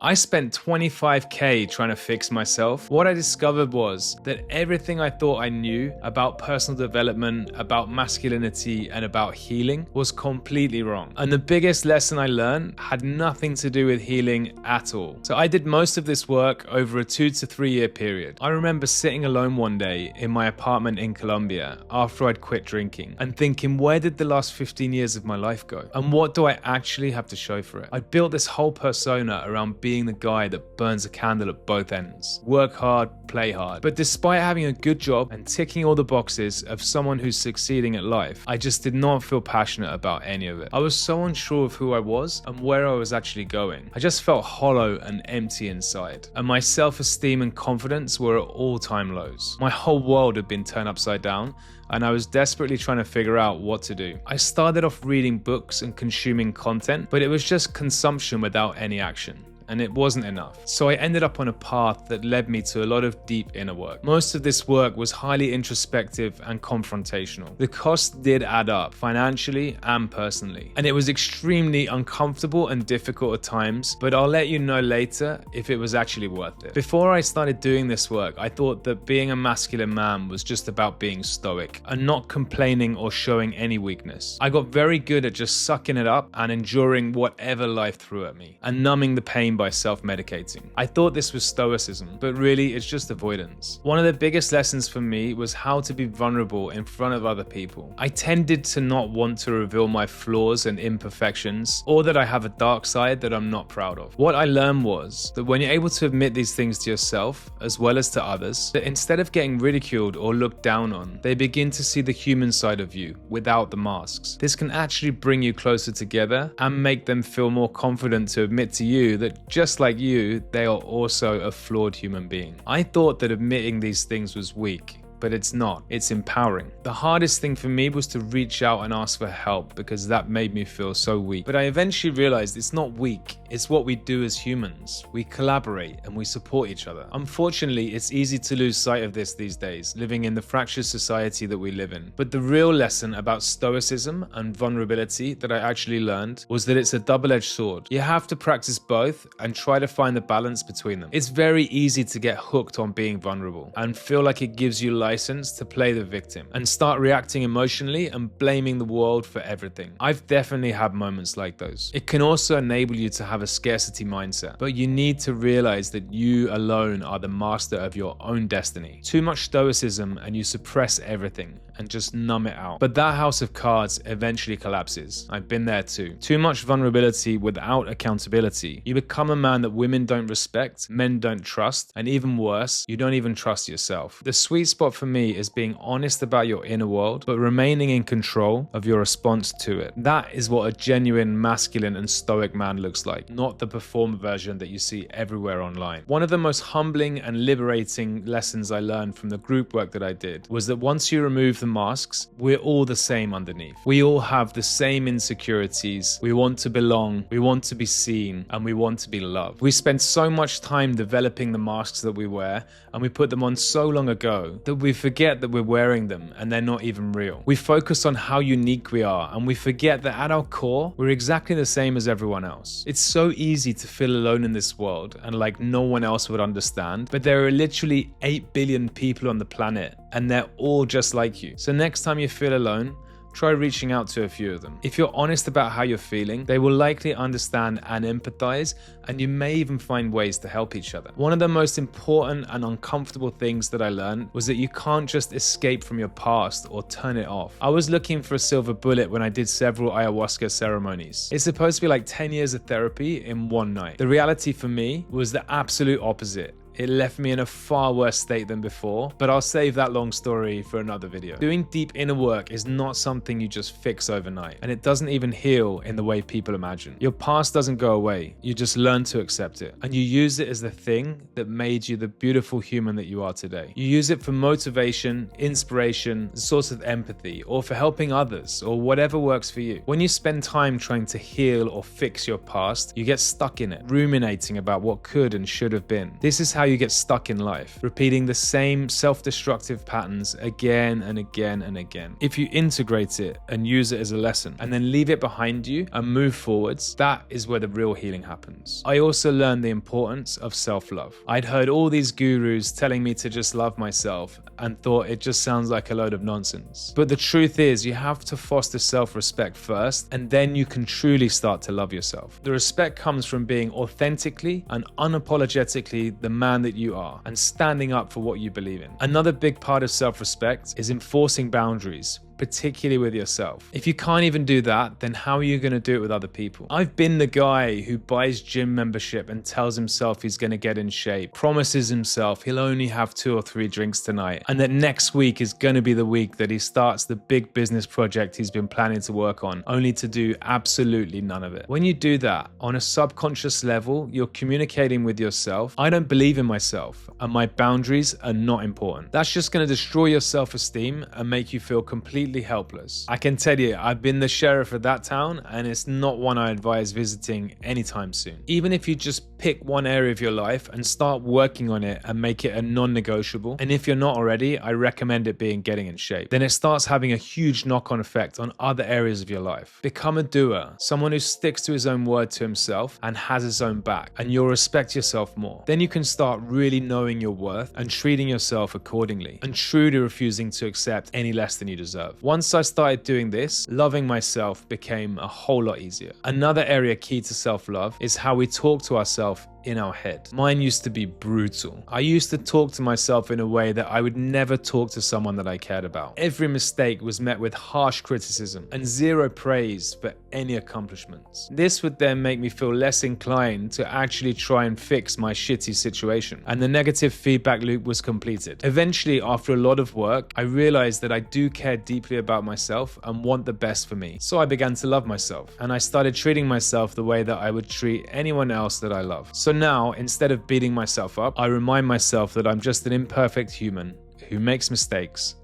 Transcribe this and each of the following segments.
I spent 25K trying to fix myself. What I discovered was that everything I thought I knew about personal development, about masculinity, and about healing was completely wrong. And the biggest lesson I learned had nothing to do with healing at all. So I did most of this work over a 2 to 3 year period. I remember sitting alone one day in my apartment in Colombia after I'd quit drinking and thinking, where did the last 15 years of my life go? And what do I actually have to show for it? I built this whole persona around being the guy that burns a candle at both ends. Work hard, play hard. But despite having a good job and ticking all the boxes of someone who's succeeding at life, I just did not feel passionate about any of it. I was so unsure of who I was and where I was actually going. I just felt hollow and empty inside. And my self-esteem and confidence were at all-time lows. My whole world had been turned upside down, and I was desperately trying to figure out what to do. I started off reading books and consuming content, but it was just consumption without any action. And it wasn't enough. So I ended up on a path that led me to a lot of deep inner work. Most of this work was highly introspective and confrontational. The cost did add up, financially and personally. And it was extremely uncomfortable and difficult at times, but I'll let you know later if it was actually worth it. Before I started doing this work, I thought that being a masculine man was just about being stoic and not complaining or showing any weakness. I got very good at just sucking it up and enduring whatever life threw at me and numbing the pain by self-medicating. I thought this was stoicism, but really it's just avoidance. One of the biggest lessons for me was how to be vulnerable in front of other people. I tended to not want to reveal my flaws and imperfections, or that I have a dark side that I'm not proud of. What I learned was that when you're able to admit these things to yourself, as well as to others, that instead of getting ridiculed or looked down on, they begin to see the human side of you without the masks. This can actually bring you closer together and make them feel more confident to admit to you that just like you, they are also a flawed human being. I thought that admitting these things was weak, but it's not. It's empowering. The hardest thing for me was to reach out and ask for help because that made me feel so weak. But I eventually realized it's not weak, it's what we do as humans. We collaborate and we support each other. Unfortunately, it's easy to lose sight of this these days, living in the fractured society that we live in. But the real lesson about stoicism and vulnerability that I actually learned was that it's a double-edged sword. You have to practice both and try to find the balance between them. It's very easy to get hooked on being vulnerable and feel like it gives you license to play the victim and start reacting emotionally and blaming the world for everything. I've definitely had moments like those. It can also enable you to have a scarcity mindset, but you need to realize that you alone are the master of your own destiny. Too much stoicism and you suppress everything and just numb it out. But that house of cards eventually collapses. I've been there too. Too much vulnerability without accountability. You become a man that women don't respect, men don't trust, and even worse, you don't even trust yourself. The sweet spot for me is being honest about your inner world, but remaining in control of your response to it. That is what a genuine masculine and stoic man looks like, not the performer version that you see everywhere online. One of the most humbling and liberating lessons I learned from the group work that I did was that once you remove the masks, we're all the same underneath. We all have the same insecurities. We want to belong, we want to be seen, and we want to be loved. We spend so much time developing the masks that we wear, and we put them on so long ago that we forget that we're wearing them and they're not even real. We focus on how unique we are, and we forget that at our core, we're exactly the same as everyone else. It's so easy to feel alone in this world and like no one else would understand, but there are literally 8 billion people on the planet and they're all just like you. So next time you feel alone, try reaching out to a few of them. If you're honest about how you're feeling, they will likely understand and empathize, and you may even find ways to help each other. One of the most important and uncomfortable things that I learned was that you can't just escape from your past or turn it off. I was looking for a silver bullet when I did several ayahuasca ceremonies. It's supposed to be like 10 years of therapy in one night. The reality for me was the absolute opposite. It left me in a far worse state than before, but I'll save that long story for another video. Doing deep inner work is not something you just fix overnight, and it doesn't even heal in the way people imagine. Your past doesn't go away, you just learn to accept it, and you use it as the thing that made you the beautiful human that you are today. You use it for motivation, inspiration, a source of empathy, or for helping others, or whatever works for you. When you spend time trying to heal or fix your past, you get stuck in it, ruminating about what could and should have been. This is how you get stuck in life, repeating the same self-destructive patterns again and again and again. If you integrate it and use it as a lesson and then leave it behind you and move forwards, that is where the real healing happens. I also learned the importance of self-love. I'd heard all these gurus telling me to just love myself and thought it just sounds like a load of nonsense. But the truth is, you have to foster self-respect first, and then you can truly start to love yourself. The respect comes from being authentically and unapologetically the man that you are and standing up for what you believe in. Another big part of self-respect is enforcing boundaries, particularly with yourself. If you can't even do that, then how are you going to do it with other people? I've been the guy who buys gym membership and tells himself he's going to get in shape, promises himself he'll only have 2 or 3 drinks tonight, and that next week is going to be the week that he starts the big business project he's been planning to work on, only to do absolutely none of it. When you do that, on a subconscious level, you're communicating with yourself, I don't believe in myself, and my boundaries are not important. That's just going to destroy your self-esteem and make you feel completely helpless. I can tell you, I've been the sheriff of that town, and it's not one I advise visiting anytime soon. Even if you just pick one area of your life and start working on it and make it a non-negotiable, and if you're not already, I recommend it being getting in shape, then it starts having a huge knock-on effect on other areas of your life. Become a doer, someone who sticks to his own word to himself and has his own back, and you'll respect yourself more. Then you can start really knowing your worth and treating yourself accordingly, and truly refusing to accept any less than you deserve. Once I started doing this, loving myself became a whole lot easier. Another area key to self-love is how we talk to ourselves in our head. Mine used to be brutal. I used to talk to myself in a way that I would never talk to someone that I cared about. Every mistake was met with harsh criticism and zero praise for any accomplishments. This would then make me feel less inclined to actually try and fix my shitty situation, and the negative feedback loop was completed. Eventually, after a lot of work, I realized that I do care deeply about myself and want the best for me. So I began to love myself, and I started treating myself the way that I would treat anyone else that I love. So now, instead of beating myself up, I remind myself that I'm just an imperfect human who makes mistakes.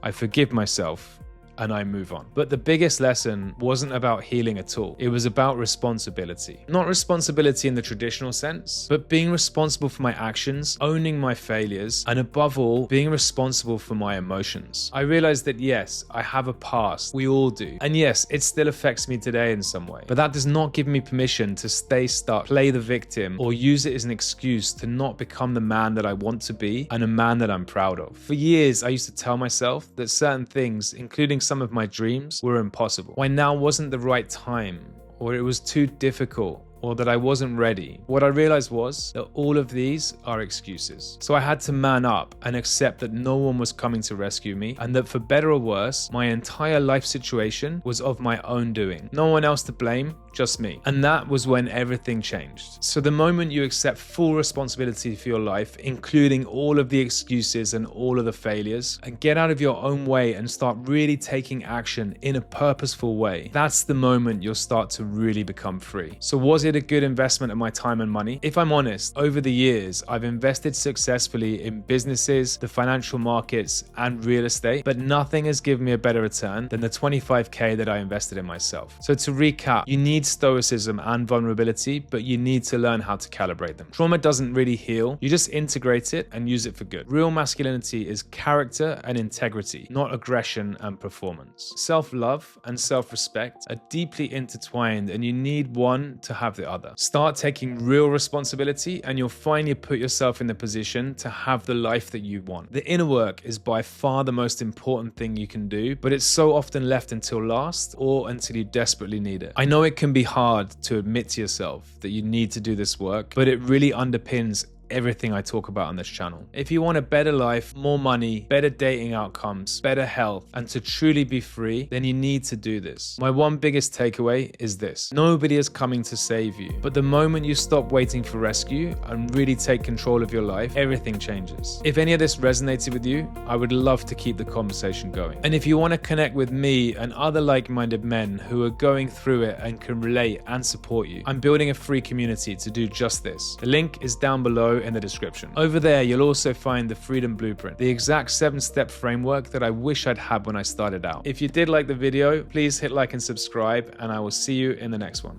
I forgive myself, and I move on. But the biggest lesson wasn't about healing at all. It was about responsibility. Not responsibility in the traditional sense, but being responsible for my actions, owning my failures, and above all, being responsible for my emotions. I realized that yes, I have a past. We all do. And yes, it still affects me today in some way. But that does not give me permission to stay stuck, play the victim, or use it as an excuse to not become the man that I want to be and a man that I'm proud of. For years, I used to tell myself that certain things, including some of my dreams, were impossible. Why now wasn't the right time, or it was too difficult, or that I wasn't ready. What I realized was that all of these are excuses. So I had to man up and accept that no one was coming to rescue me, and that for better or worse, my entire life situation was of my own doing. No one else to blame, just me. And that was when everything changed. So the moment you accept full responsibility for your life, including all of the excuses and all of the failures, and get out of your own way and start really taking action in a purposeful way, that's the moment you'll start to really become free. So was it a good investment of my time and money? If I'm honest, over the years, I've invested successfully in businesses, the financial markets, and real estate, but nothing has given me a better return than the 25K that I invested in myself. So to recap, you need stoicism and vulnerability, but you need to learn how to calibrate them. Trauma doesn't really heal, you just integrate it and use it for good. Real masculinity is character and integrity, not aggression and performance. Self-love and self-respect are deeply intertwined, and you need one to have the other. Start taking real responsibility and you'll finally put yourself in the position to have the life that you want. The inner work is by far the most important thing you can do, but it's so often left until last or until you desperately need it. I know it can be hard to admit to yourself that you need to do this work, but it really underpins everything I talk about on this channel. If you want a better life, more money, better dating outcomes, better health, and to truly be free, then you need to do this. My one biggest takeaway is this: nobody is coming to save you, but the moment you stop waiting for rescue and really take control of your life, everything changes. If any of this resonated with you, I would love to keep the conversation going. And if you want to connect with me and other like-minded men who are going through it and can relate and support you, I'm building a free community to do just this. The link is down below in the description. Over there, you'll also find the Freedom Blueprint, the exact 7-step framework that I wish I'd had when I started out. If you did like the video, please hit like and subscribe, and I will see you in the next one.